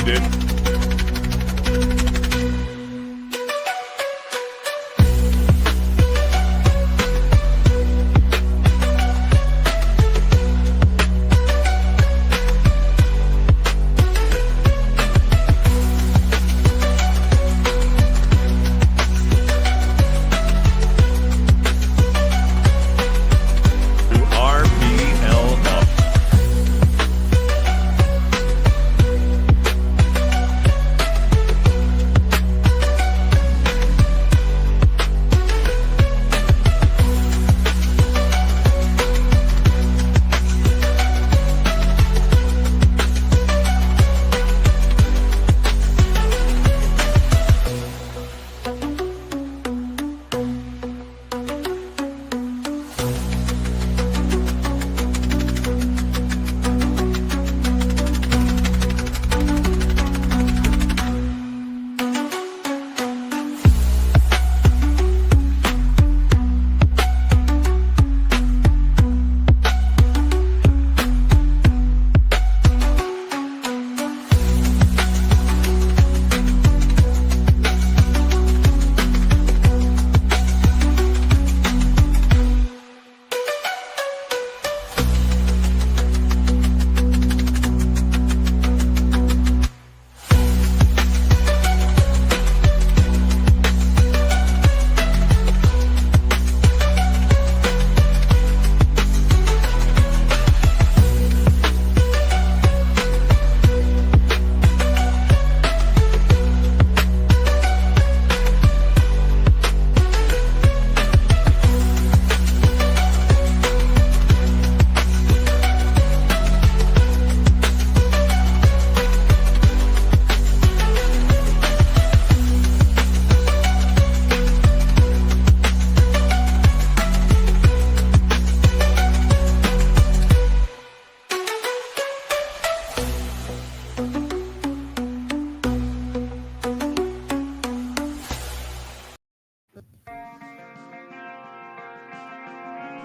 tuned in.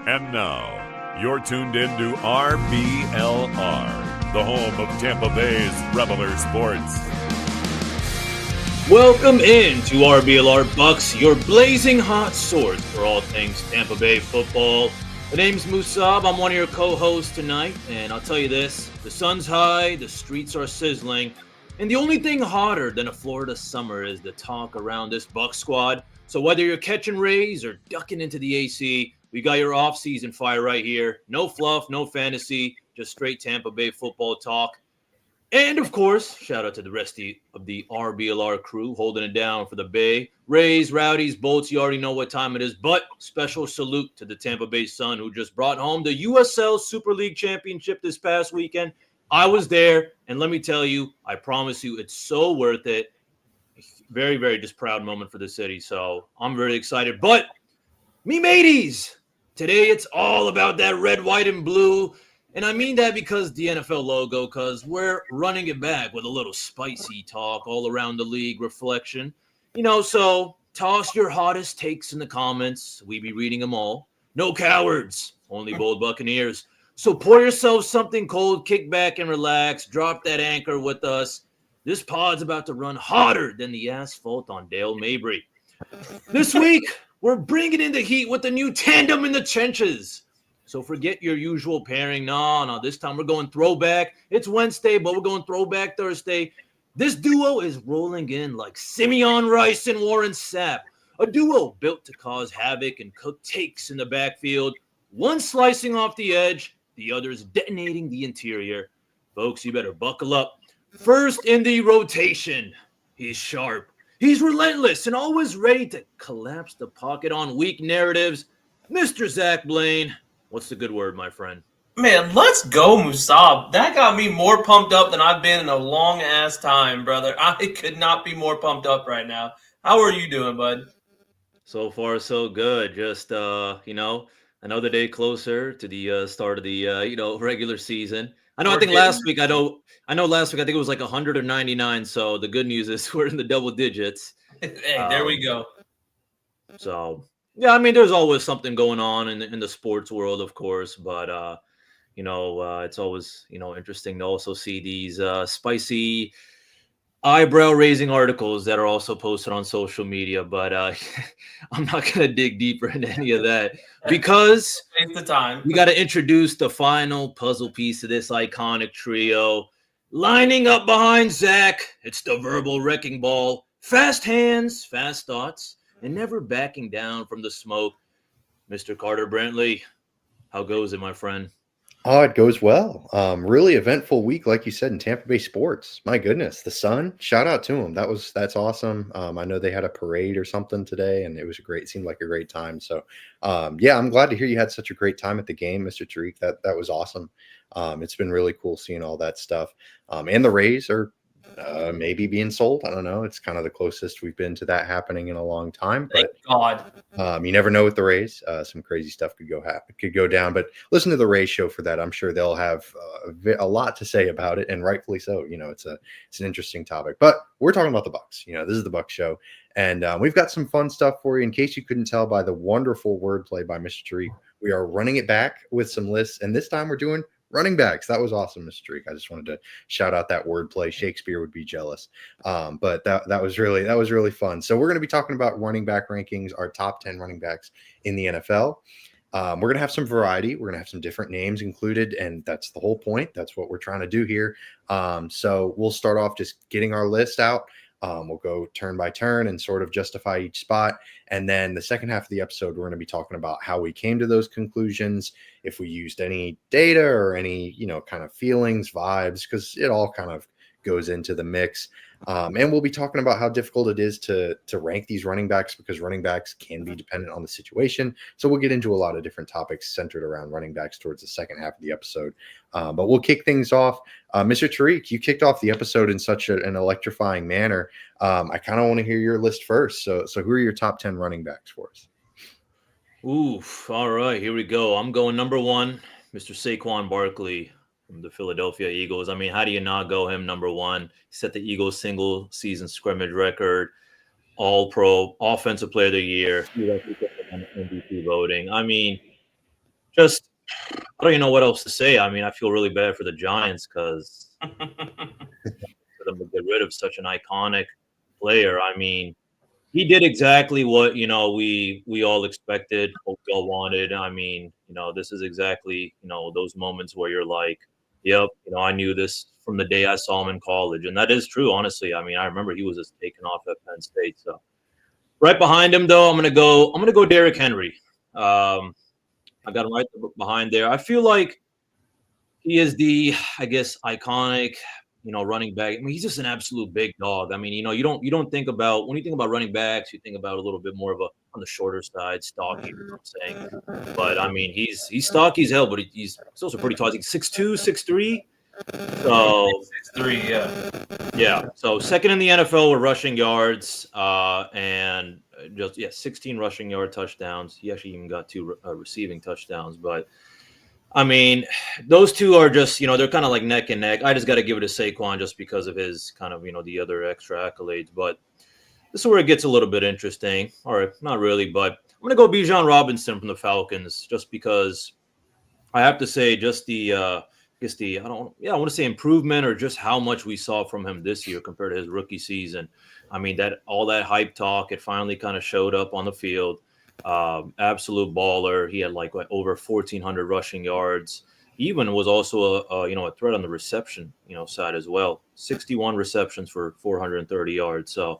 And now, you're tuned in to RBLR, the home of Tampa Bay's RBLR Sports. Welcome in to RBLR Bucs, your blazing hot source for all things Tampa Bay football. The name's Musab. I'm one of your co-hosts tonight, and I'll tell you this, the sun's high, the streets are sizzling, and the only thing hotter than a Florida summer is the talk around this Bucs squad. So whether you're catching rays or ducking into the AC, we got your off-season fire right here. No fluff, no fantasy, just straight Tampa Bay football talk. And, of course, shout out to the rest of the RBLR crew holding it down for the Bay. Rays, Rowdies, Bolts, you already know what time it is. But special salute to the Tampa Bay Sun, who just brought home the USL Super League Championship this past weekend. I was there, and let me tell you, I promise you, it's so worth it. Very, very just proud moment for the city. So I'm very excited. But, me mateys! Today, it's all about that red, white, and blue. And I mean that because the NFL logo, because we're running it back with a little spicy talk all around the league reflection. So toss your hottest takes in the comments. We be reading them all. No cowards, only bold Buccaneers. So pour yourself something cold, kick back and relax. Drop that anchor with us. This pod's about to run hotter than the asphalt on Dale Mabry. This week, we're bringing in the heat with the new tandem in the trenches. So forget your usual pairing. No, this time we're going throwback. It's Wednesday, but we're going throwback Thursday. This duo is rolling in like Simeon Rice and Warren Sapp. A duo built to cause havoc and cook takes in the backfield. One slicing off the edge, the other's detonating the interior. Folks, you better buckle up. First in the rotation, he's sharp. He's relentless and always ready to collapse the pocket on weak narratives. Mr. Zach Blaine, what's the good word, my friend? Man, let's go, Musab. That got me more pumped up than I've been in a long-ass time, brother. I could not be more pumped up right now. How are you doing, bud? So far, so good. Just, another day closer to the start of the, regular season. I know last week, I think it was like 100 or 99. So the good news is we're in the double digits. Hey, there we go. So, yeah, I mean, there's always something going on in the sports world, of course. But, it's always, interesting to also see these spicy eyebrow-raising articles that are also posted on social media, but I'm not going to dig deeper into any of that because Waste the time. we got to introduce the final puzzle piece of this iconic trio. Lining up behind Zach, it's the verbal wrecking ball. Fast hands, fast thoughts, and never backing down from the smoke. Mr. Carter Brantley, how goes it, my friend? Oh, it goes well. Really eventful week, like you said, in Tampa Bay sports. My goodness, the Sun. Shout out to them. That's awesome. I know they had a parade or something today, and it seemed like a great time. So, yeah, I'm glad to hear you had such a great time at the game, Mr. Tariq. That was awesome. It's been really cool seeing all that stuff. And the Rays are maybe being sold. I don't know. It's kind of the closest we've been to that happening in a long time. Thank God. You never know with the Rays. Some crazy stuff could go down. But listen to the Rays show for that. I'm sure they'll have a lot to say about it, and rightfully so. It's an interesting topic. But we're talking about the Bucs. This is the Bucs show, and we've got some fun stuff for you. In case you couldn't tell by the wonderful wordplay by Mr. Tariq, we are running it back with some lists, and this time we're doing running backs. That was awesome, Mr. Tariq. I just wanted to shout out that wordplay. Shakespeare would be jealous. But that was really fun. So we're going to be talking about running back rankings, our top 10 running backs in the NFL. We're going to have some variety. We're going to have some different names included, and that's the whole point. That's what we're trying to do here. So we'll start off just getting our list out. We'll go turn by turn and sort of justify each spot. And then the second half of the episode, we're going to be talking about how we came to those conclusions, if we used any data or any, kind of feelings, vibes, because it all kind of goes into the mix. And we'll be talking about how difficult it is to rank these running backs, because running backs can be dependent on the situation. So we'll get into a lot of different topics centered around running backs towards the second half of the episode. But we'll kick things off. Mr. Tariq, you kicked off the episode in such an electrifying manner. I kind of want to hear your list first. So who are your top 10 running backs for us? Oof. All right, here we go. I'm going number one, Mr. Saquon Barkley from the Philadelphia Eagles. I mean, how do you not go him number one? He set the Eagles single season scrimmage record, all pro, offensive player of the year, MVP voting. I mean, I don't even know what else to say. I mean, I feel really bad for the Giants because for them to get rid of such an iconic player. I mean, he did exactly what, we all expected, what we all wanted. I mean, this is exactly, those moments where you're like, yep, I knew this from the day I saw him in college. And that is true, honestly. I mean, I remember he was just taken off at Penn State. So right behind him, though, I'm gonna go Derrick Henry. I got him right behind there. I feel like he is the, I guess, iconic, running back. I mean, he's just an absolute big dog. I mean, you don't think about, when you think about running backs, you think about a little bit more of on the shorter side, stocky, I'm saying. But I mean, he's stocky as hell, but he's also pretty tall. He's 6'2", 6'3". So 6'3", yeah. So second in the NFL with rushing yards, and 16 rushing yard touchdowns. He actually even got 2 receiving touchdowns, but. I mean, those two are just, they're kind of like neck and neck. I just got to give it to Saquon just because of his kind of, the other extra accolades. But this is where it gets a little bit interesting. Or not really, but I'm going to go Bijan Robinson from the Falcons just because I have to say just I want to say improvement or just how much we saw from him this year compared to his rookie season. I mean, all that hype talk, it finally kind of showed up on the field. Absolute baller. He had over 1,400 rushing yards. He even was also a threat on the reception side as well. 61 receptions for 430 yards. So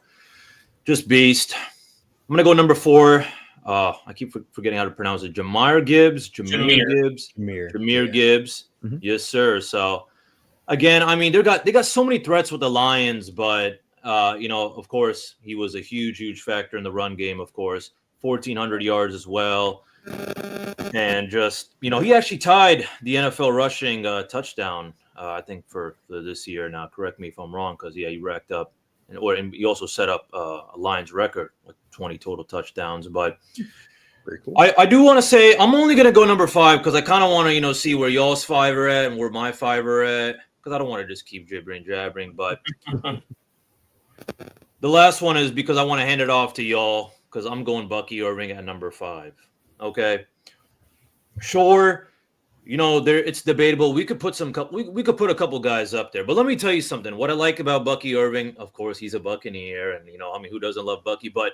just beast. I'm gonna go number 4. I keep forgetting how to pronounce it. Jameer Gibbs. Mm-hmm. Yes, sir. So again, I mean, they got so many threats with the Lions, but of course, he was a huge factor in the run game. Of course. 1,400 yards as well. And just, he actually tied the NFL rushing touchdown, I think, for this year. Now, correct me if I'm wrong, because, he racked up, and he also set up a Lions record with 20 total touchdowns. But very cool. I do want to say I'm only going to go number 5 because I kind of want to, see where y'all's 5 are at and where my 5 are at, because I don't want to just keep jabbering. But the last one is because I want to hand it off to y'all. Because I'm going Bucky Irving at number 5. Okay. Sure, it's debatable. We could put we could put a couple guys up there. But let me tell you something. What I like about Bucky Irving, of course, he's a Buccaneer, and who doesn't love Bucky? But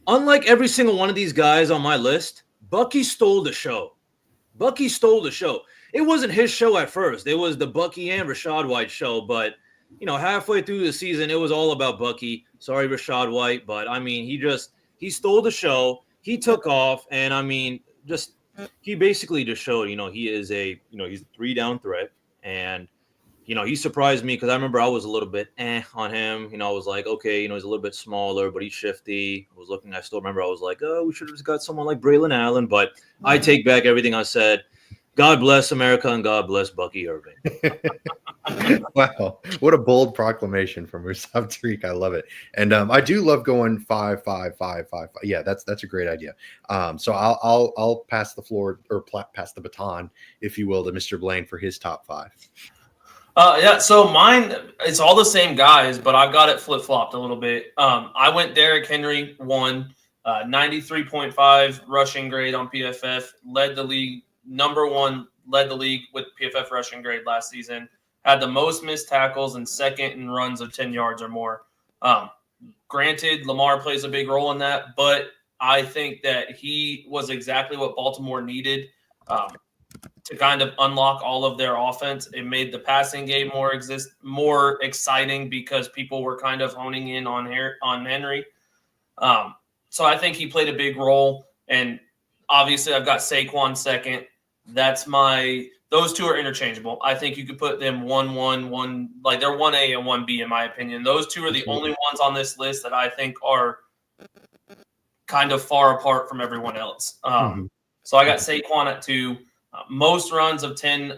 unlike every single one of these guys on my list, Bucky stole the show. Bucky stole the show. It wasn't his show at first. It was the Bucky and Rachaad White show. But halfway through the season, it was all about Bucky. Sorry, Rachaad White, but I mean, he stole the show. He took off, and I mean, he basically just showed, he is he's a 3-down threat. And, he surprised me because I remember I was a little bit on him. I was like, okay, he's a little bit smaller, but he's shifty. I still remember I was like, oh, we should have got someone like Braylon Allen. But I take back everything I said. God bless America and God bless Bucky Irving. Wow, what a bold proclamation from Musab Tariq. I love it. And I do love going 5-5-5-5-5. Yeah, that's a great idea. So I'll pass the floor, or pass the baton, if you will, to Mr. Blaine for his top 5. Yeah, so mine, it's all the same guys, but I've got it flip-flopped a little bit. I went Derrick Henry 1, 93.5 rushing grade on PFF, led the league with PFF rushing grade last season, had the most missed tackles and second in runs of 10 yards or more. Granted, Lamar plays a big role in that, but I think that he was exactly what Baltimore needed to kind of unlock all of their offense. It made the passing game more exciting because people were kind of honing in on Henry. So I think he played a big role, and obviously I've got Saquon second. Those two are interchangeable. I think you could put them 1-1, like they're 1A and 1B in my opinion. Those two are the only ones on this list that I think are kind of far apart from everyone else. So I got Saquon at 2, most runs of 10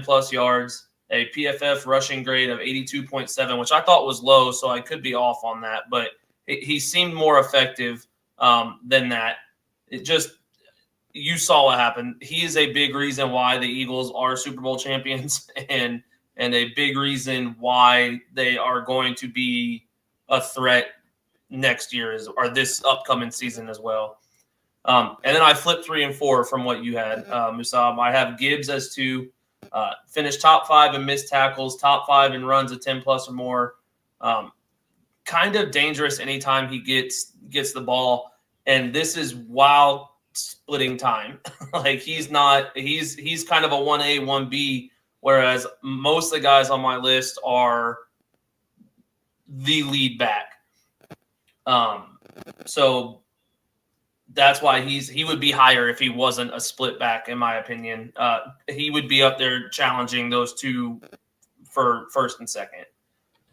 plus yards, a PFF rushing grade of 82.7, which I thought was low, so I could be off on that, but he seemed more effective than that. You saw what happened. He is a big reason why the Eagles are Super Bowl champions and a big reason why they are going to be a threat next year or this upcoming season as well. And then I flipped 3 and 4 from what you had, Musab. I have Gibbs as 2, finished top 5 in missed tackles, top 5 in runs of 10 plus or more. Kind of dangerous anytime he gets the ball. And this is while splitting time. Like he's kind of a 1A, 1B, whereas most of the guys on my list are the lead back. So that's why he would be higher if he wasn't a split back, in my opinion. He would be up there challenging those two for first and second.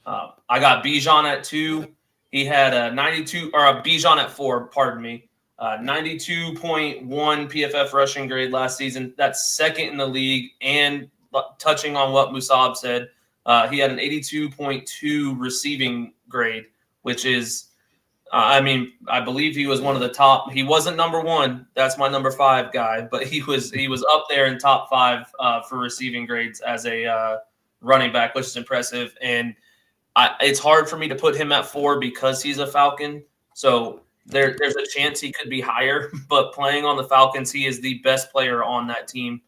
I got Bijan at 2. He had a 92, or a Bijan at 4, pardon me. 92.1 PFF rushing grade last season. That's second in the league. And touching on what Musab said, he had an 82.2 receiving grade, which is, I believe he was one of the top. He wasn't number 1. That's my number 5 guy, but he was up there in top 5 for receiving grades as a running back, which is impressive. And it's hard for me to put him at 4 because he's a Falcon. So there's a chance he could be higher, but playing on the Falcons, he is the best player on that team.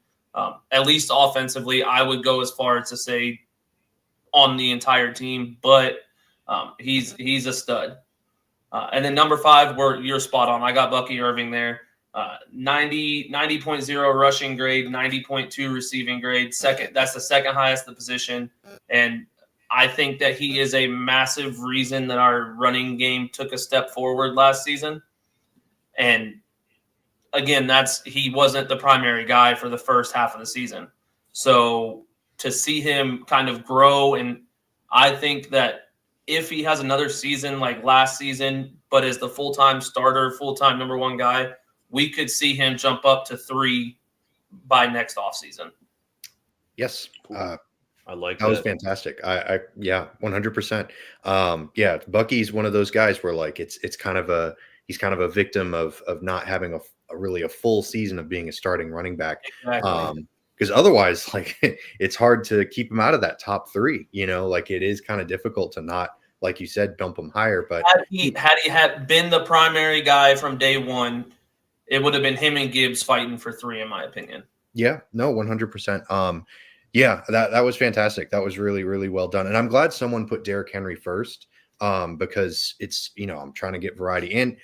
At least offensively, I would go as far as to say on the entire team, but he's a stud. And then number 5, you're spot on. I got Bucky Irving there. 90.0 rushing grade, 90.2 receiving grade. That's the second highest in the position. And I think that he is a massive reason that our running game took a step forward last season. And again, he wasn't the primary guy for the first half of the season. So to see him kind of grow, and I think that if he has another season like last season, but as the full-time starter, full-time number 1 guy, we could see him jump up to 3 by next offseason. Yes. I like that. Was fantastic. Yeah, 100%. Yeah, Bucky's one of those guys where like he's kind of a victim of not having a full season of being a starting running back. Exactly. Because otherwise, like it's hard to keep him out of that top 3. Like it is kind of difficult to not, like you said, dump him higher. But had he had been the primary guy from day 1, it would have been him and Gibbs fighting for 3, in my opinion. Yeah, no, 100%. Yeah, that was fantastic. That was really, really well done. And I'm glad someone put Derrick Henry first, because it's, I'm trying to get variety. And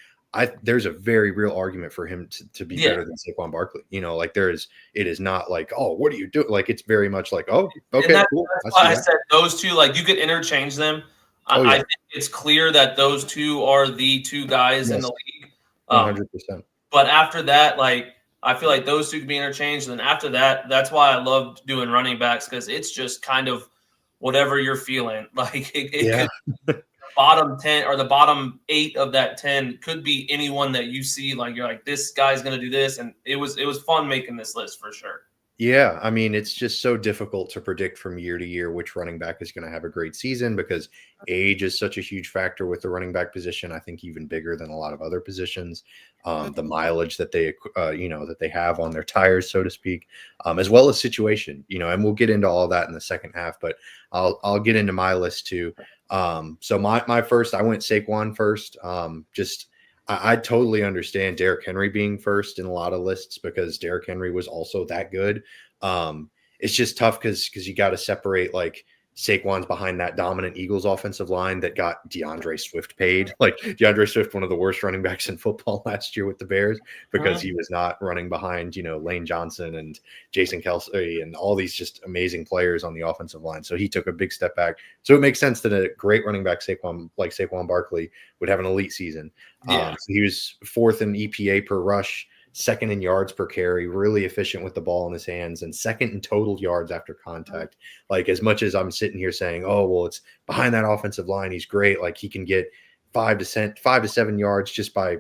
there's a very real argument for him to be Yeah. better than Saquon Barkley. It is not like, oh, what do you do? Like, it's very much like, oh, okay, cool. That's why I said those two, like, you could interchange them. Oh, yeah. I think it's clear that those two are the two guys in the league. 100%. But after that, like, I feel like those two can be interchanged. And after that, that's why I loved doing running backs, because it's just kind of whatever you're feeling. Like, it could bottom 10 or the bottom 8 of that 10 could be anyone that you see. Like, you're like, this guy's going to do this. And it was fun making this list for sure. Yeah, I mean, it's just so difficult to predict from year to year which running back is going to have a great season, because age is such a huge factor with the running back position. I think even bigger than a lot of other positions. The mileage that they, that they have on their tires, so to speak, as well as situation. And we'll get into all that in the second half. But I'll get into my list too. So my first, I went Saquon first. I totally understand Derrick Henry being first in a lot of lists, because Derrick Henry was also that good. It's just tough because you got to separate, like, Saquon's behind that dominant Eagles offensive line that got DeAndre Swift paid. Like, DeAndre Swift, one of the worst running backs in football last year with the Bears, because he was not running behind, Lane Johnson and Jason Kelce and all these just amazing players on the offensive line. So he took a big step back. So it makes sense that a great running back, Saquon Barkley, would have an elite season. So he was 4th in EPA per rush, 2nd in yards per carry, really efficient with the ball in his hands, and 2nd in total yards after contact. Like, as much as I'm sitting here saying, oh, well, it's behind that offensive line, he's great. Like, he can get 5 to 7 yards just by,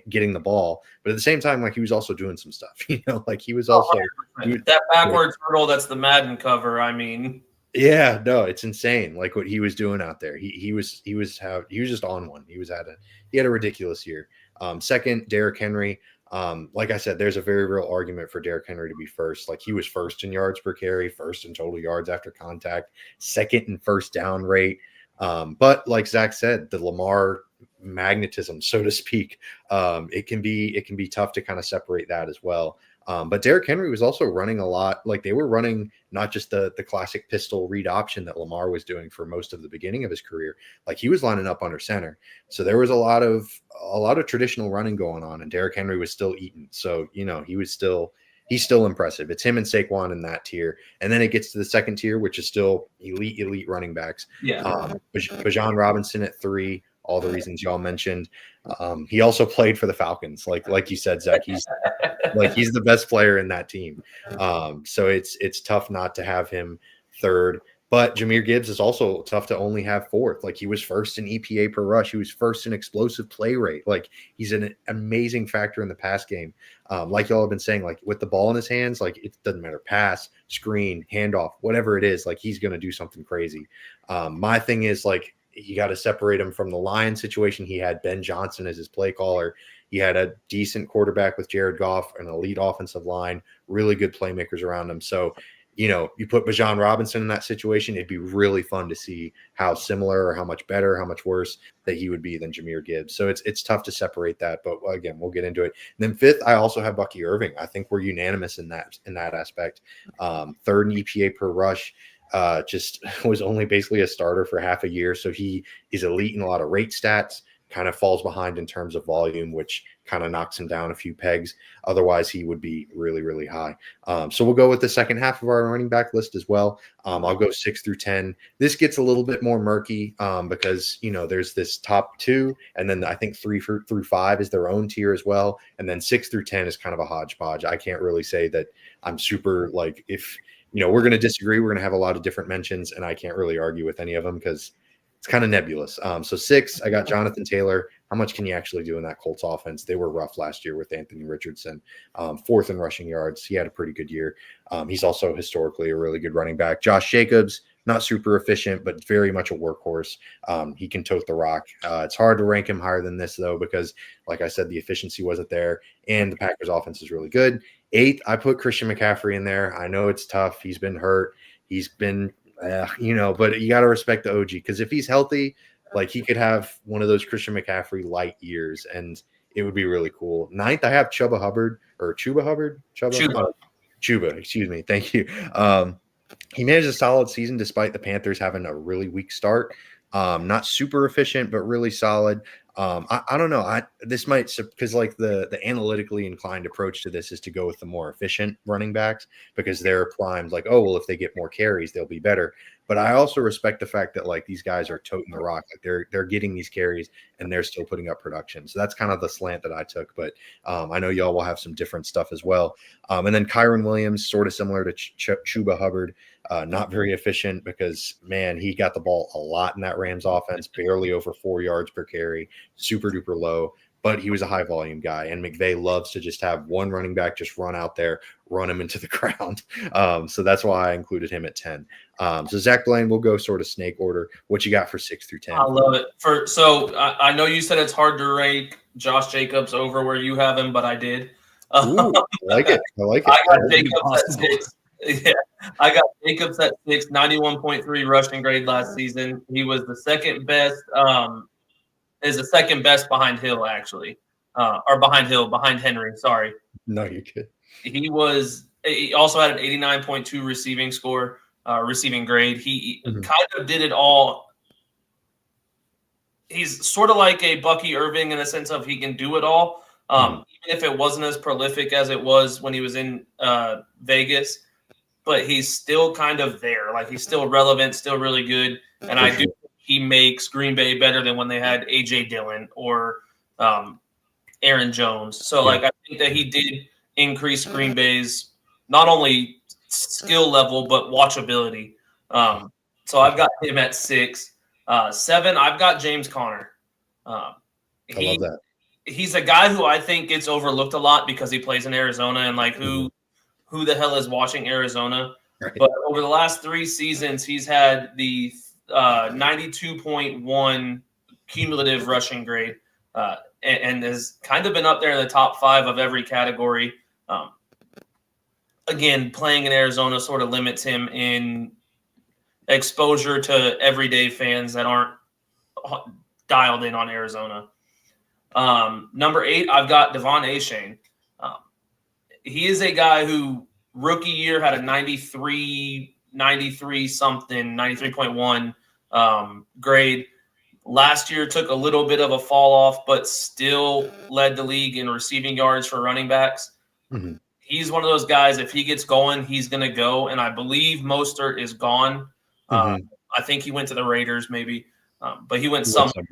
getting the ball. But at the same time, like, he was also doing some stuff, like he was also that backwards hurdle. That's the Madden cover. I mean, yeah, no, it's insane. Like, what he was doing out there. He was just on one. He had a ridiculous year. Second, Derrick Henry. Like I said, there's a very real argument for Derrick Henry to be first. Like, he was 1st in yards per carry, 1st in total yards after contact, 2nd in first down rate. But like Zach said, the Lamar magnetism, so to speak, it can be tough to kind of separate that as well. But Derrick Henry was also running a lot. Like, they were running not just the classic pistol read option that Lamar was doing for most of the beginning of his career. Like, he was lining up under center. So there was a lot of traditional running going on, and Derrick Henry was still eating. So, he's still impressive. It's him and Saquon in that tier. And then it gets to the second tier, which is still elite running backs. Yeah. Bijan Robinson at 3. All the reasons y'all mentioned. He also played for the Falcons. Like you said, Zach, he's the best player in that team. So it's tough not to have him 3rd. But Jahmyr Gibbs is also tough to only have 4th. Like, he was 1st in EPA per rush. He was 1st in explosive play rate. Like, he's an amazing factor in the pass game. Like y'all have been saying, like, with the ball in his hands, like, it doesn't matter, pass, screen, handoff, whatever it is, like, he's going to do something crazy. My thing is, like, you got to separate him from the Lions situation. He had Ben Johnson as his play caller. He had a decent quarterback with Jared Goff, an elite offensive line, really good playmakers around him. So, you put Bijan Robinson in that situation, it'd be really fun to see how similar or how much better, how much worse that he would be than Jahmyr Gibbs. So it's tough to separate that, but again, we'll get into it. And then 5th, I also have Bucky Irving. I think we're unanimous in that aspect. 3rd in EPA per rush. Just was only basically a starter for half a year. So he is elite in a lot of rate stats, kind of falls behind in terms of volume, which kind of knocks him down a few pegs. Otherwise, he would be really, really high. So we'll go with the second half of our running back list as well. I'll go 6 through 10. This gets a little bit more murky because, there's this top 2, and then I think 3 through 5 is their own tier as well. And then 6 through 10 is kind of a hodgepodge. I can't really say that I'm super, like, if we're going to disagree, we're going to have a lot of different mentions, and I can't really argue with any of them because it's kind of nebulous. So 6, I got Jonathan Taylor. How much can you actually do in that Colts offense? They were rough last year with Anthony Richardson. 4th in rushing yards. He had a pretty good year. He's also historically a really good running back. Josh Jacobs, not super efficient, but very much a workhorse. He can tote the rock. It's hard to rank him higher than this, though, because, like I said, the efficiency wasn't there, and the Packers offense is really good. 8th, I put Christian McCaffrey in there. I know it's tough. He's been hurt. He's been but you got to respect the OG, because if he's healthy, like, he could have one of those Christian McCaffrey light years, and it would be really cool. 9th, I have Chuba Hubbard. Chuba, excuse me. Thank you. He managed a solid season despite the Panthers having a really weak start. Not super efficient, but really solid. I don't know. This might, because like the analytically inclined approach to this is to go with the more efficient running backs because they're primed like, oh, well, if they get more carries, they'll be better. But I also respect the fact that like these guys are toting the rock. Like they're getting these carries and they're still putting up production. So that's kind of the slant that I took. But I know y'all will have some different stuff as well. And then Kyron Williams, sort of similar to Chuba Hubbard. Not very efficient because, man, he got the ball a lot in that Rams offense, barely over 4 yards per carry, super duper low. But he was a high volume guy, and McVay loves to just have one running back just run out there, run him into the ground. So that's why I included him at 10. So Zach Blaine, we'll go sort of snake order. What you got for 6 through 10? I love it. So I know you said it's hard to rank Josh Jacobs over where you have him, but I did. Ooh, I like it. I like it. I got Jacobs at 6. Yeah, I got Jacobs at 6, 91.3 rushing grade last season. He was the second best. Is the second best behind Hill, actually, or behind Henry. Sorry. No, you're good. He also had an 89.2 receiving grade. He kind of did it all. He's sort of like a Bucky Irving in the sense of he can do it all. Even if it wasn't as prolific as it was when he was in Vegas, but he's still kind of there. Like he's still relevant, still really good. And I do think he makes Green Bay better than when they had A.J. Dillon or Aaron Jones. So like I think that he did increase Green Bay's not only skill level but watchability. So I've got him at 6. 7, I've got James Conner. I love that. He's a guy who I think gets overlooked a lot because he plays in Arizona and like who the hell is watching Arizona? Right. But over the last 3 seasons, he's had the 92.1 cumulative rushing grade and has kind of been up there in the top 5 of every category. Again, playing in Arizona sort of limits him in exposure to everyday fans that aren't dialed in on Arizona. Number 8, I've got Devon Achane. He is a guy who rookie year had a 93.1 grade. Last year took a little bit of a fall off, but still led the league in receiving yards for running backs. Mm-hmm. He's one of those guys, if he gets going, he's going to go. And I believe Mostert is gone. I think he went to the Raiders maybe, but he went somewhere.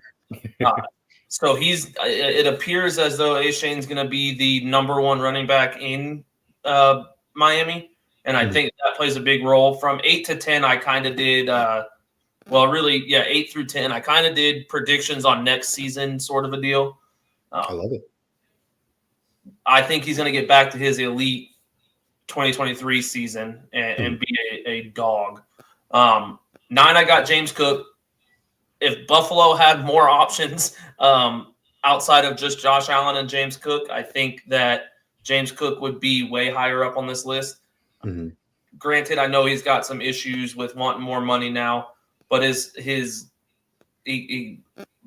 So it appears as though Achane's going to be the number 1 running back in Miami. And I think that plays a big role. From 8 to 10, I kind of did 8 through 10. I kind of did predictions on next season sort of a deal. I love it. I think he's going to get back to his elite 2023 season and be a dog. 9, I got James Cook. If Buffalo had more options outside of just Josh Allen and James Cook, I think that James Cook would be way higher up on this list. Mm-hmm. Granted, I know he's got some issues with wanting more money now, but he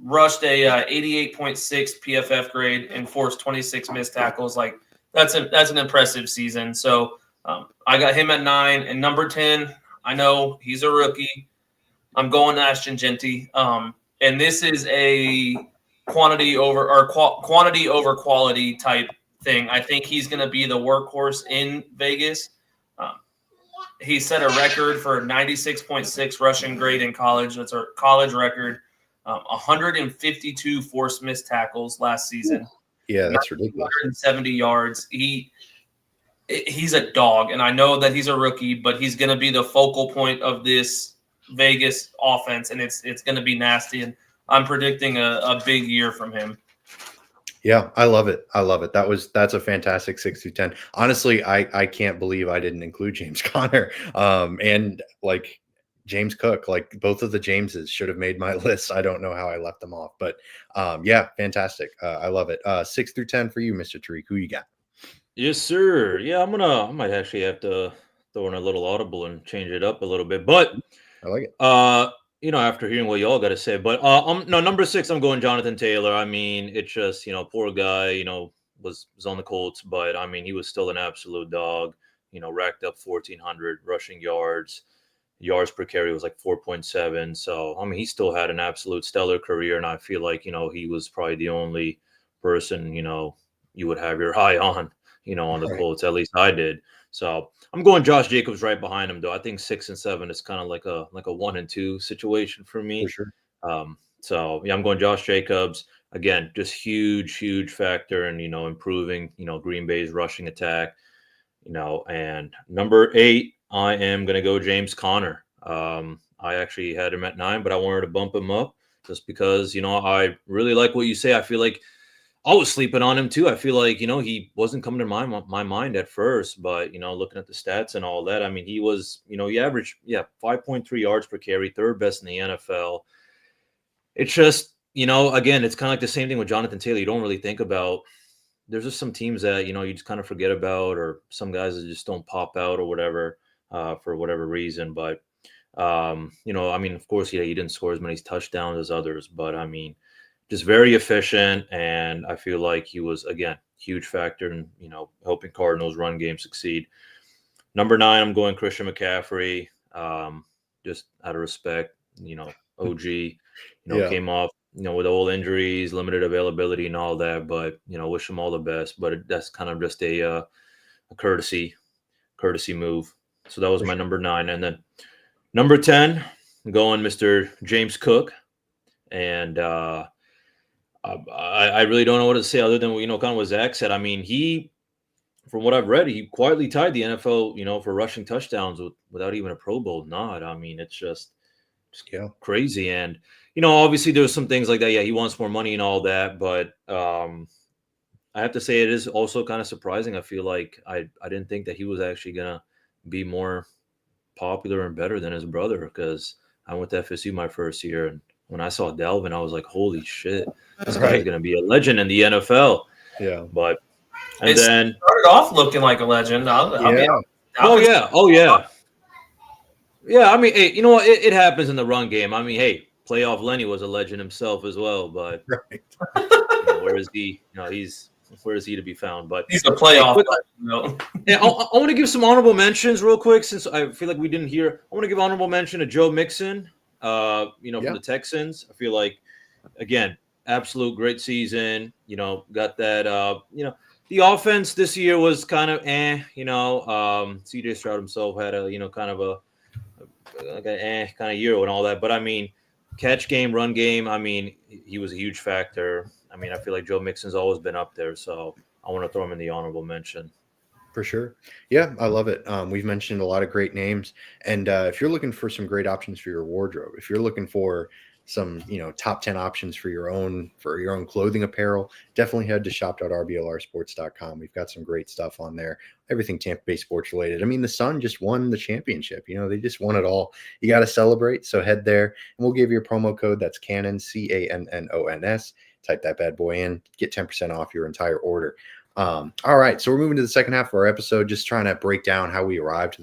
rushed a 88.6 PFF grade and forced 26 missed tackles. Like that's an impressive season. So I got him at 9. And number 10, I know he's a rookie. I'm going to Ashton Genty. And this is a quantity over quality type thing. I think he's going to be the workhorse in Vegas. He set a record for 96.6 rushing grade in college. That's a college record. 152 forced missed tackles last season. Yeah, that's ridiculous. 170 yards. He's a dog, and I know that he's a rookie, but he's going to be the focal point of this Vegas offense, and it's going to be nasty. And I'm predicting a big year from him. Yeah, I love it. That's a fantastic 6 through 10. Honestly, I can't believe I didn't include James Conner and like James Cook. Like both of the Jameses should have made my list. I don't know how I left them off, but yeah, fantastic. I love it. 6 through 10 for you, Mr. Tariq. Who you got? Yes, sir. Yeah, I might actually have to throw in a little audible and change it up a little bit, but I like it. After hearing what y'all got to say, but no, number 6, I'm going Jonathan Taylor. I mean, it's just, poor guy, was on the Colts, but I mean, he was still an absolute dog. racked up 1,400 rushing yards. Yards per carry was like 4.7. So, I mean, he still had an absolute stellar career. And I feel like, he was probably the only person, you would have your eye on, on the Right. Colts. At least I did. So I'm going Josh Jacobs right behind him, though. I think 6 and 7 is kind of like a 1 and 2 situation for me. For sure. So yeah, I'm going Josh Jacobs. Again, just huge factor in, improving, Green Bay's rushing attack, and number 8, I am going to go James Conner. I actually had him at 9, but I wanted to bump him up just because, I really like what you say. I feel like I was sleeping on him too. I feel like, he wasn't coming to my mind at first, but, looking at the stats and all that, I mean, he was, he averaged, 5.3 yards per carry, third best in the NFL. It's just, again, it's kind of like the same thing with Jonathan Taylor. You don't really think about, there's just some teams that, you just kind of forget about, or some guys that just don't pop out or whatever, for whatever reason. But, I mean, of course, he didn't score as many touchdowns as others, but I mean, just very efficient. And I feel like he was, again, huge factor in, helping Cardinals run game succeed. Number 9, I'm going Christian McCaffrey, just out of respect, OG, came off, with all injuries, limited availability and all that, but, wish him all the best. But that's kind of just a courtesy move. So that was my number 9. And then number 10, going Mr. James Cook. And I really don't know what to say other than, kind of what Zach said. I mean, he, from what I've read, he quietly tied the NFL, for rushing touchdowns without even a Pro Bowl nod. I mean, it's just crazy. And, obviously there's some things like that. Yeah, he wants more money and all that. But I have to say it is also kind of surprising. I feel like I didn't think that he was actually going to be more popular and better than his brother, because I went to FSU my first year. And when I saw Dalvin, I was like, holy shit, this guy's going to be a legend in the NFL. Yeah. But, and It then started off looking like a legend. Oh yeah. Yeah, I mean, hey, you know what? It happens in the run game. I mean, hey, playoff Lenny was a legend himself as well, but Right. where is he? Where is he to be found? But He's a playoff. Yeah, I want to give some honorable mentions real quick, since I feel like we didn't hear. I want to give honorable mention to Joe Mixon, from the Texans. I feel like, again, absolute great season. Got that. The offense this year was kind of CJ Stroud himself had a kind of a kind of year and all that. But I mean, catch game, run game. I mean, he was a huge factor. I mean, I feel like Joe Mixon's always been up there, so I want to throw him in the honorable mention. For sure. Yeah, I love it. We've mentioned a lot of great names. And if you're looking for some great options for your wardrobe, if you're looking for some, top 10 options for your own clothing apparel, definitely head to shop.rblrsports.com. We've got some great stuff on there. Everything Tampa Bay sports related. I mean, the Sun just won the championship. They just won it all. You got to celebrate. So head there, and we'll give you a promo code. That's Cannon, CANNONS. Type that bad boy in, get 10% off your entire order. All right, so we're moving to the second half of our episode, just trying to break down how we arrived to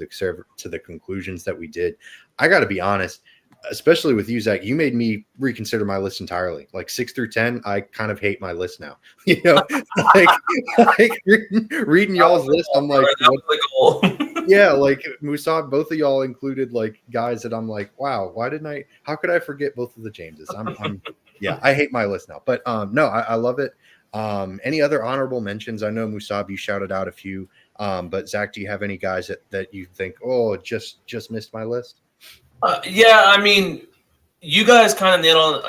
the conclusions that we did. I got to be honest, especially with you, Zach, you made me reconsider my list entirely. Like 6 through 10, I kind of hate my list now. like reading y'all's list, I'm like, yeah, like Musab, both of y'all included like guys that I'm like, wow, how could I forget both of the Jameses? Yeah, I hate my list now, but no, I love it. Any other honorable mentions? I know Musab, you shouted out a few, but Zach, do you have any guys that you think, just missed my list? Yeah, I mean, you guys kind of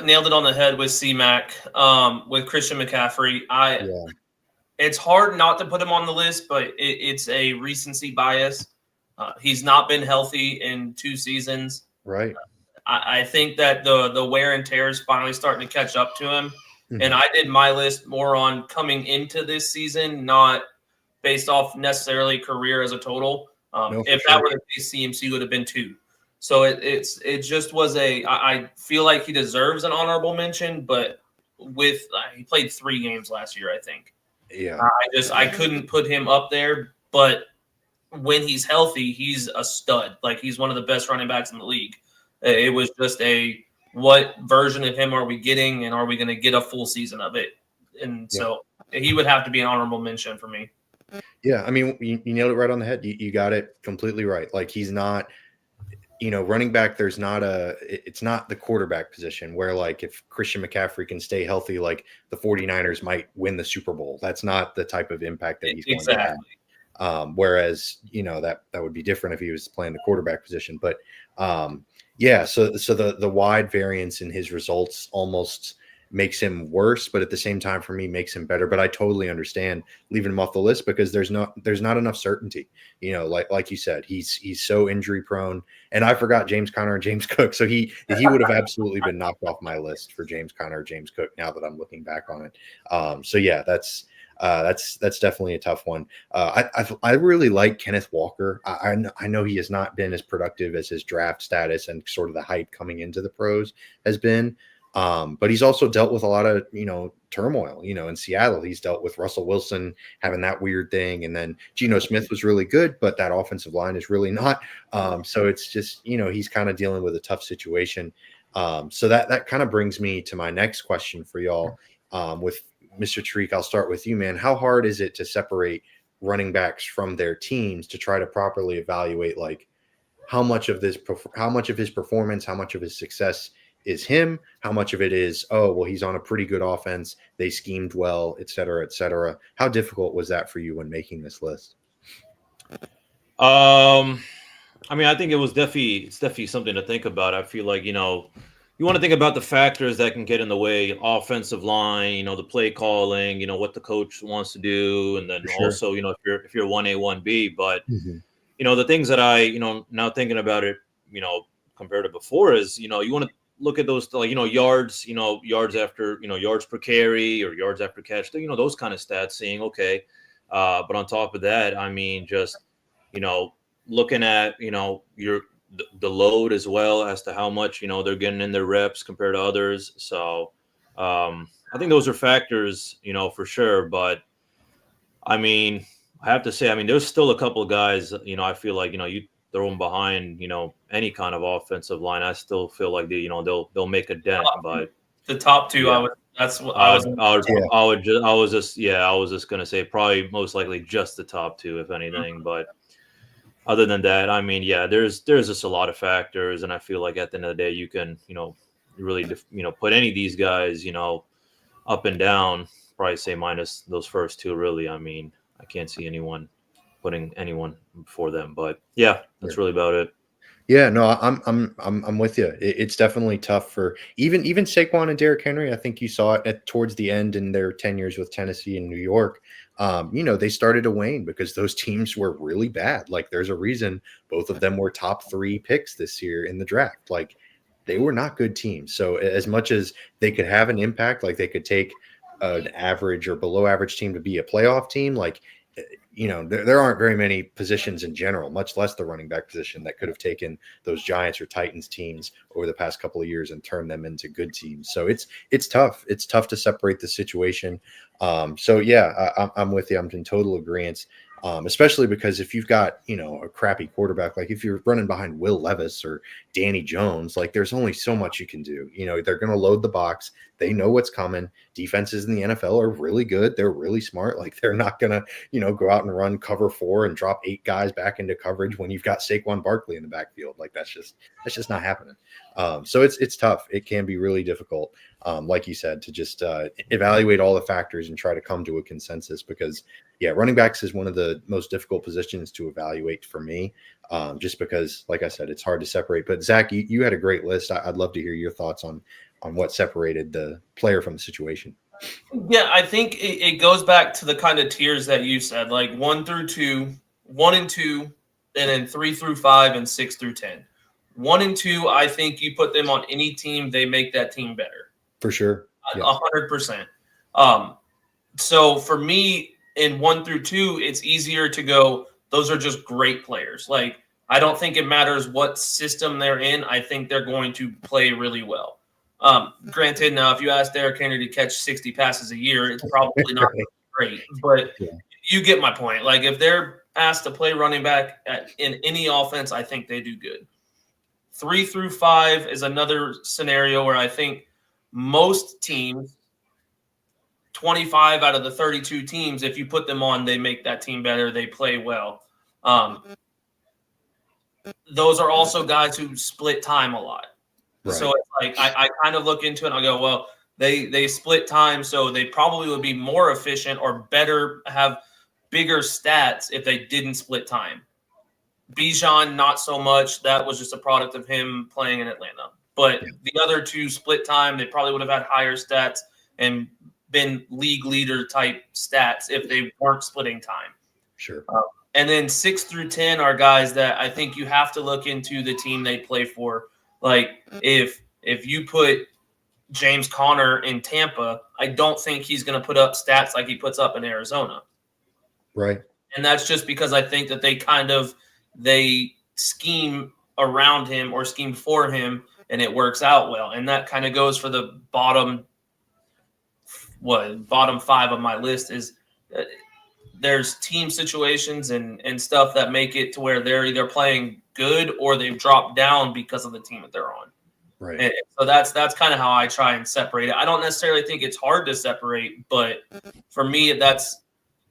nailed it on the head with C-Mac, with Christian McCaffrey. It's hard not to put him on the list, but it's a recency bias. He's not been healthy in 2 seasons. Right. I think that the wear and tear is finally starting to catch up to him. Mm-hmm. And I did my list more on coming into this season, not based off necessarily career as a total. If that were the case, CMC would have been 2. So it just was I feel like he deserves an honorable mention, but he played 3 games last year, I think. Yeah. I couldn't put him up there, but when he's healthy, he's a stud. Like, he's one of the best running backs in the league. It was just what version of him are we getting, and are we going to get a full season of it? And so he would have to be an honorable mention for me. Yeah, I mean, you nailed it right on the head. You got it completely right. Like he's not, running back, it's not the quarterback position where like if Christian McCaffrey can stay healthy, like the 49ers might win the Super Bowl. That's not the type of impact that he's going to have. Whereas, that would be different if he was playing the quarterback position. But yeah, so the wide variance in his results almost makes him worse, but at the same time for me makes him better. But I totally understand leaving him off the list because there's not enough certainty. Like you said, he's so injury prone. And I forgot James Conner and James Cook. So he would have absolutely been knocked off my list for James Conner or James Cook now that I'm looking back on it. So yeah, that's definitely a tough one. I really like Kenneth Walker. I know he has not been as productive as his draft status and sort of the hype coming into the pros has been. But he's also dealt with a lot of, turmoil, in Seattle. He's dealt with Russell Wilson having that weird thing. And then Geno Smith was really good, but that offensive line is really not. So it's just, he's kind of dealing with a tough situation. So that kind of brings me to my next question for y'all. With Mr. Tariq, I'll start with you, man. How hard is it to separate running backs from their teams to try to properly evaluate like how much of his performance, how much of his success is him, how much of it is, oh, well, he's on a pretty good offense, they schemed well, et cetera, et cetera. How difficult was that for you when making this list? I mean, I think it's definitely something to think about. I feel like, you want to think about the factors that can get in the way, offensive line, the play calling, what the coach wants to do. And then also, if you're 1A, 1B, but, the things that I, now thinking about it, compared to before is, you want to look at those, like, yards, yards after, yards per carry or yards after catch, those kind of stats, seeing, okay. But on top of that, I mean, just, looking at, the load as well as to how much, they're getting in their reps compared to others. So I think those are factors, for sure. But I mean, I have to say, I mean, there's still a couple of guys, I feel like, you throw them behind, any kind of offensive line, I still feel like they'll make a dent. But the top two, yeah. I was just gonna say probably most likely just the top two, if anything. But other than that, I mean, yeah, there's just a lot of factors, and I feel like at the end of the day, you can, really, put any of these guys, up and down. Probably say minus those first two. Really, I mean, I can't see anyone putting anyone before them, but yeah, that's really about it. Yeah, no, I'm with you. It's definitely tough for even Saquon and Derrick Henry. I think you saw it towards the end in their tenures with Tennessee and New York. They started to wane because those teams were really bad. Like, there's a reason both of them were top 3 picks this year in the draft. Like, they were not good teams. So as much as they could have an impact, like they could take an average or below average team to be a playoff team, like, there aren't very many positions in general, much less the running back position, that could have taken those Giants or Titans teams over the past couple of years and turned them into good teams. So it's tough. It's tough to separate the situation. So yeah, I'm with you. I'm in total agreement. Especially because if you've got, a crappy quarterback, like if you're running behind Will Levis or Danny Jones, like there's only so much you can do. They're going to load the box. They know what's coming. Defenses in the NFL are really good. They're really smart. Like, they're not going to, go out and run cover 4 and drop 8 guys back into coverage when you've got Saquon Barkley in the backfield. Like, that's just not happening. So it's tough. It can be really difficult. Like you said, to just evaluate all the factors and try to come to a consensus, because yeah, running backs is one of the most difficult positions to evaluate for me, just because, like I said, it's hard to separate. But Zach, you had a great list. I'd love to hear your thoughts on what separated the player from the situation. Yeah, I think it goes back to the kind of tiers that you said, like 1 through 2, 1 and 2, and then 3 through 5, and 6 through 10. 1 and 2, I think you put them on any team, they make that team better. For sure. 100%. So for me, in 1 through 2, it's easier to go, those are just great players. Like, I don't think it matters what system they're in. I think they're going to play really well. Granted, now, if you ask Derrick Henry to catch 60 passes a year, it's probably not great. But you get my point. Like, if they're asked to play running back in any offense, I think they do good. 3 through 5 is another scenario where I think most teams 25 out of the 32 teams, if you put them on, they make that team better. They play well. Those are also guys who split time a lot. Right. So it's like I kind of look into it and I go, well, they split time, so they probably would be more efficient or better, have bigger stats if they didn't split time. Bijan, not so much. That was just a product of him playing in Atlanta. But the other two split time, they probably would have had higher stats and been league leader type stats if they weren't splitting time. Sure. And then 6 through 10 are guys that I think you have to look into the team they play for. Like if you put James Conner in Tampa, I don't think he's going to put up stats like he puts up in Arizona. Right. And that's just because I think that they scheme around him or scheme for him and it works out well. And that kind of goes for the bottom 5 of my list is there's team situations and stuff that make it to where they're either playing good or they've dropped down because of the team that they're on. Right. And so that's kind of how I try and separate it. I don't necessarily think it's hard to separate, but for me, that's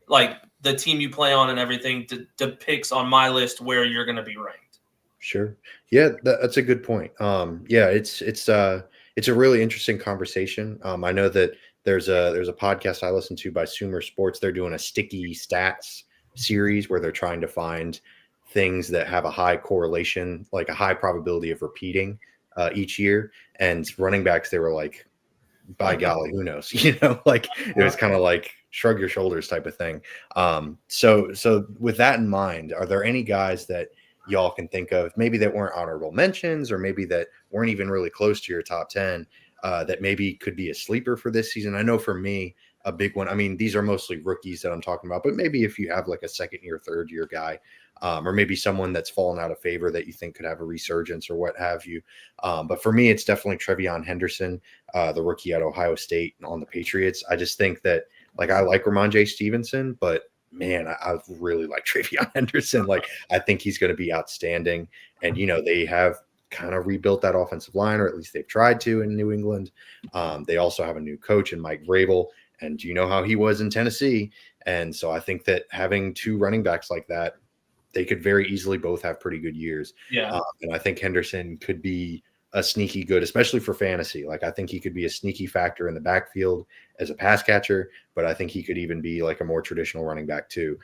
like the team you play on and everything depicts on my list where you're going to be ranked. Sure. Yeah, that's a good point. It's a really interesting conversation. I know that there's a podcast I listen to by Sumer Sports. They're doing a sticky stats series where they're trying to find things that have a high correlation, like a high probability of repeating each year. And running backs, they were like, by golly, who knows? Like it was kind of like shrug your shoulders type of thing. So with that in mind, are there any guys that y'all can think of, maybe that weren't honorable mentions or maybe that weren't even really close to your top 10, that maybe could be a sleeper for this season? I know for me, a big one, I mean, these are mostly rookies that I'm talking about, but maybe if you have like a second year, third year guy, or maybe someone that's fallen out of favor that you think could have a resurgence or what have you. But for me, it's definitely Trevion Henderson, the rookie at Ohio State on the Patriots. I just think that, like, I like Ramondre Stevenson, but man, I really like Trevion Henderson. Like, I think he's going to be outstanding. And, they have kind of rebuilt that offensive line, or at least they've tried to in New England. They also have a new coach in Mike Vrabel, and you know how he was in Tennessee. And so I think that having two running backs like that, they could very easily both have pretty good years. Yeah. And I think Henderson could be a sneaky good, especially for fantasy. Like, I think he could be a sneaky factor in the backfield as a pass catcher, but I think he could even be like a more traditional running back too.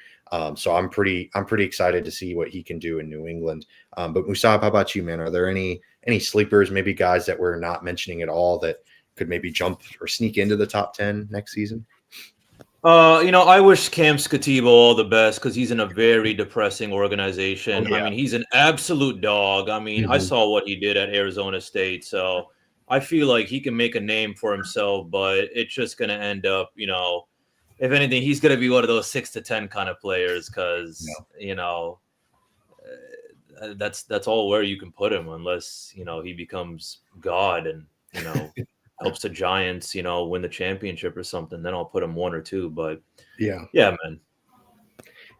So I'm pretty excited to see what he can do in New England. But Musab, how about you, man? Are there any sleepers, maybe guys that we're not mentioning at all that could maybe jump or sneak into the top 10 next season? I wish Cam Skatibo all the best because he's in a very depressing organization. Oh, yeah. I mean, he's an absolute dog. I mean, I saw what he did at Arizona State, so I feel like he can make a name for himself, but it's just going to end up, if anything, he's going to be one of those 6 to 10 kind of players because, that's all where you can put him unless, he becomes God and, helps the Giants, win the championship or something. Then I'll put him 1 or 2. But yeah, man.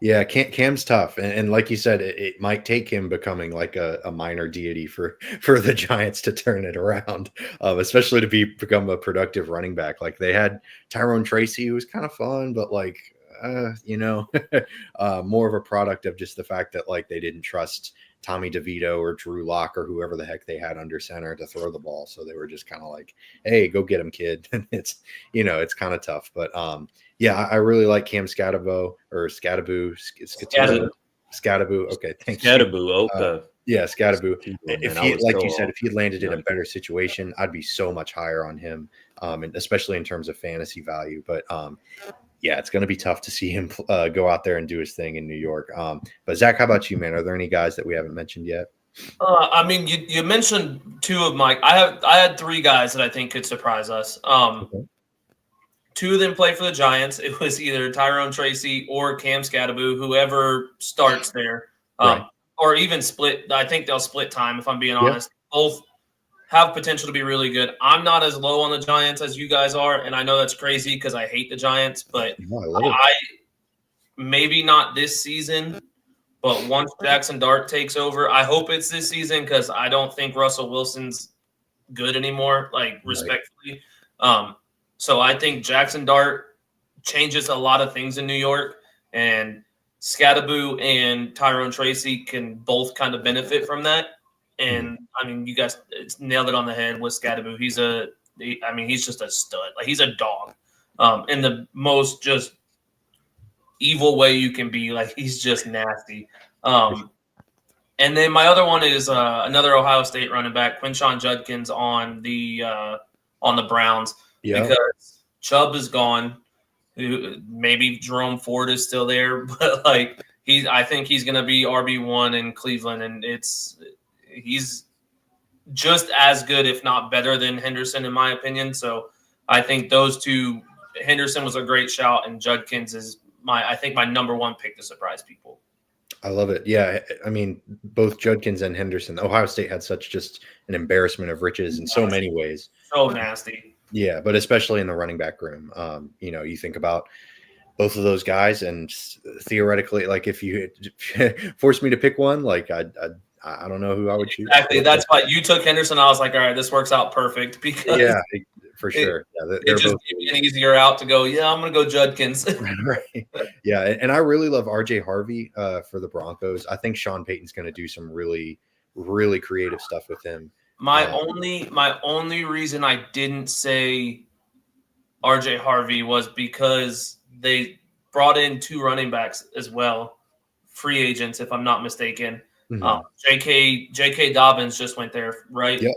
Yeah, Cam's tough, and like you said, it might take him becoming like a minor deity for the Giants to turn it around, especially to become a productive running back. Like they had Tyrone Tracy, who was kind of fun, but like more of a product of just the fact that like they didn't trust Tommy DeVito or Drew Lock or whoever the heck they had under center to throw the ball. So they were just kind of like, hey, go get him, kid. It's kind of tough. But I really like Cam Scatabo or Scatabo. Scatabo. Okay, thanks. Scatabo, okay. Scatabo. If he landed in a better situation, I'd be so much higher on him, and especially in terms of fantasy value. But it's going to be tough to see him go out there and do his thing in New York. But Zach, how about you, man? Are there any guys that we haven't mentioned yet? I mean, you mentioned 2 of my. I had 3 guys that I think could surprise us. Okay. 2 of them play for the Giants. It was either Tyrone Tracy or Cam Scatabo, whoever starts there, Right. or even split. I think they'll split time. If I'm being honest, both have potential to be really good. I'm not as low on the Giants as you guys are, and I know that's crazy because I hate the Giants, but I maybe not this season, but once Jackson Dart takes over, I hope it's this season because I don't think Russell Wilson's good anymore, like respectfully. So I think Jackson Dart changes a lot of things in New York, and Scattaboo and Tyrone Tracy can both kind of benefit from that. And I mean, you guys nailed it on the head with Scattaboo. He's just a stud. Like, he's a dog, in the most just evil way you can be. Like, he's just nasty. And then my other one is another Ohio State running back, Quinshon Judkins on the Browns, because Chubb is gone. Maybe Jerome Ford is still there, but like I think he's going to be RB1 in Cleveland, and he's just as good, if not better, than Henderson in my opinion. So I think those two, Henderson was a great shout, and Judkins is my number one pick to surprise people. I love it. Yeah, I mean, both Judkins and Henderson. Ohio State had such just an embarrassment of riches in so many ways. So nasty. Yeah, but especially in the running back room. You think about both of those guys, and theoretically, like, if you forced me to pick one, like I don't know who I would choose. Exactly. That's why you took Henderson. I was like, all right, this works out perfect, because for sure. It just gave me an easier out to go, I'm going to go Judkins. Right. Yeah, and I really love RJ Harvey for the Broncos. I think Sean Payton's going to do some really, really creative stuff with him. My only reason I didn't say RJ Harvey was because they brought in 2 running backs as well, free agents, if I'm not mistaken. J.K. Dobbins just went there, right? Yep.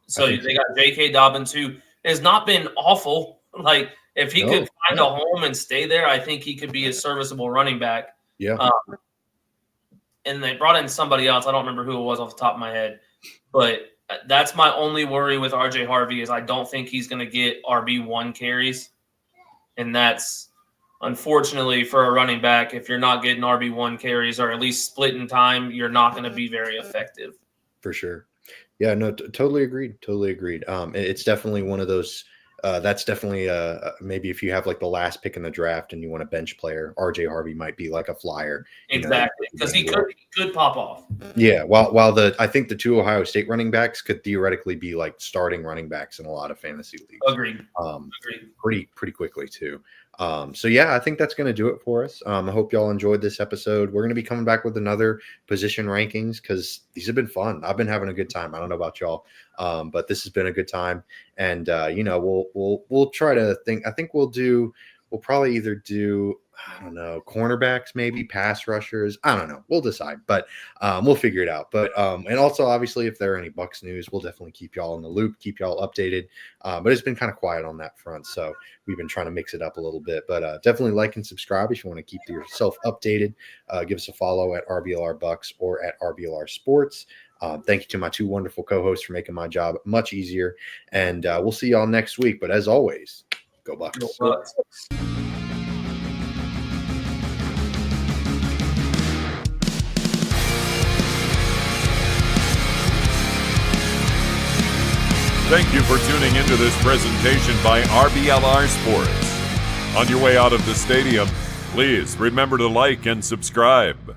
So they got J.K. Dobbins, who has not been awful. Like, if he could find a home and stay there, I think he could be a serviceable running back. Yeah. And they brought in somebody else. I don't remember who it was off the top of my head. But that's my only worry with RJ Harvey, is I don't think he's going to get RB1 carries. And that's, unfortunately, for a running back, if you're not getting RB1 carries, or at least splitting time, you're not going to be very effective. For sure. Yeah, no, totally agreed. It's definitely one of those. That's definitely maybe if you have like the last pick in the draft and you want a bench player, RJ Harvey might be like a flyer. Exactly, because he could pop off. Yeah, while I think the 2 Ohio State running backs could theoretically be like starting running backs in a lot of fantasy leagues. Agreed. Pretty quickly too. So yeah, I think that's going to do it for us. I hope y'all enjoyed this episode. We're going to be coming back with another position rankings, because these have been fun. I've been having a good time. I don't know about y'all, but this has been a good time. And we'll try to think. I think we'll probably either do, I don't know, cornerbacks, maybe pass rushers. I don't know. We'll decide, but we'll figure it out. But and also, obviously, if there are any Bucs news, we'll definitely keep y'all in the loop, keep y'all updated. But it's been kind of quiet on that front, so we've been trying to mix it up a little bit. But definitely like and subscribe if you want to keep yourself updated. Give us a follow at RBLR Bucs or at RBLR Sports. Thank you to my 2 wonderful co-hosts for making my job much easier. And we'll see y'all next week. But as always, go Bucs. Go Bucs. Thank you for tuning into this presentation by RBLR Sports. On your way out of the stadium, please remember to like and subscribe.